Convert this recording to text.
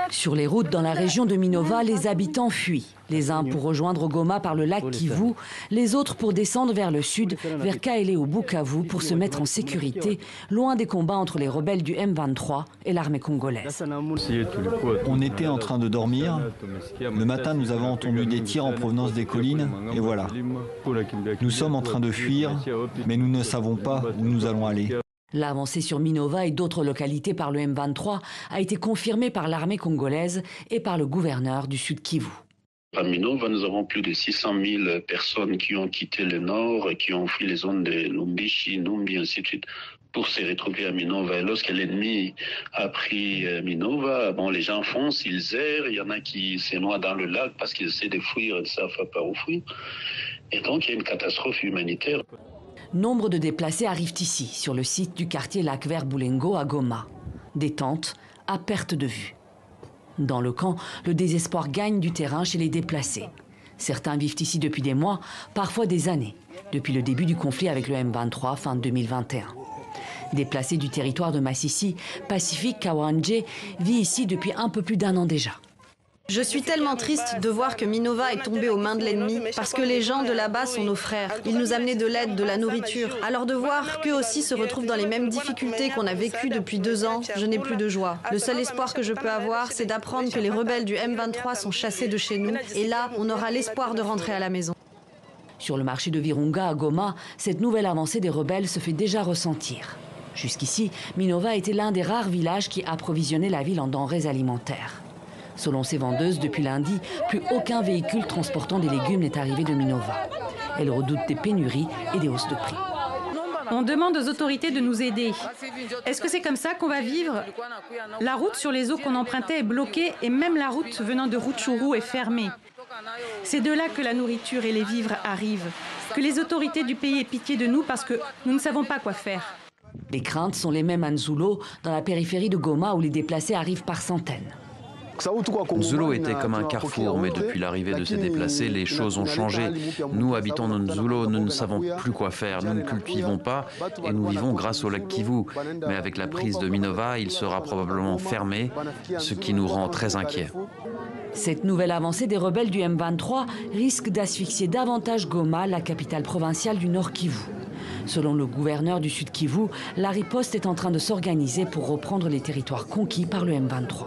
Sur les routes dans la région de Minova, les habitants fuient. Les uns pour rejoindre Goma par le lac Kivu, les autres pour descendre vers le sud, vers Kaélé ou Bukavu pour se mettre en sécurité, loin des combats entre les rebelles du M23 et l'armée congolaise. On était en train de dormir. Le matin, nous avons entendu des tirs en provenance des collines et voilà. Nous sommes en train de fuir, mais nous ne savons pas où nous allons aller. L'avancée sur Minova et d'autres localités par le M23 a été confirmée par l'armée congolaise et par le gouverneur du Sud Kivu. À Minova, nous avons plus de 600 000 personnes qui ont quitté le nord et qui ont fui les zones de Lumbishi, Numbi, ainsi de suite, pour se retrouver à Minova. Et lorsque l'ennemi a pris Minova, bon, les gens foncent, ils errent, il y en a qui se noient dans le lac parce qu'ils essaient de fuir, ils ne savent pas où fuir. Et donc, il y a une catastrophe humanitaire. Nombre de déplacés arrivent ici, sur le site du quartier Lac-Vert Boulengo à Goma. Des tentes à perte de vue. Dans le camp, le désespoir gagne du terrain chez les déplacés. Certains vivent ici depuis des mois, parfois des années, depuis le début du conflit avec le M23 fin 2021. Déplacé du territoire de Massissi, Pacifique Kawanje vit ici depuis un peu plus d'1 an déjà. Je suis tellement triste de voir que Minova est tombée aux mains de l'ennemi parce que les gens de là-bas sont nos frères. Ils nous amenaient de l'aide, de la nourriture. Alors de voir qu'eux aussi se retrouvent dans les mêmes difficultés qu'on a vécues depuis 2 ans, je n'ai plus de joie. Le seul espoir que je peux avoir, c'est d'apprendre que les rebelles du M23 sont chassés de chez nous. Et là, on aura l'espoir de rentrer à la maison. Sur le marché de Virunga à Goma, cette nouvelle avancée des rebelles se fait déjà ressentir. Jusqu'ici, Minova était l'un des rares villages qui approvisionnait la ville en denrées alimentaires. Selon ces vendeuses, depuis lundi, plus aucun véhicule transportant des légumes n'est arrivé de Minova. Elles redoutent des pénuries et des hausses de prix. On demande aux autorités de nous aider. Est-ce que c'est comme ça qu'on va vivre? La route sur les eaux qu'on empruntait est bloquée et même la route venant de Rutshuru est fermée. C'est de là que la nourriture et les vivres arrivent. Que les autorités du pays aient pitié de nous parce que nous ne savons pas quoi faire. Les craintes sont les mêmes à Nzulo, dans la périphérie de Goma où les déplacés arrivent par centaines. Nzulo était comme un carrefour, mais depuis l'arrivée de ces déplacés, les choses ont changé. Nous, habitants de Nzulo, nous ne savons plus quoi faire. Nous ne cultivons pas et nous vivons grâce au lac Kivu. Mais avec la prise de Minova, il sera probablement fermé, ce qui nous rend très inquiets. Cette nouvelle avancée des rebelles du M23 risque d'asphyxier davantage Goma, la capitale provinciale du Nord Kivu. Selon le gouverneur du Sud Kivu, la riposte est en train de s'organiser pour reprendre les territoires conquis par le M23.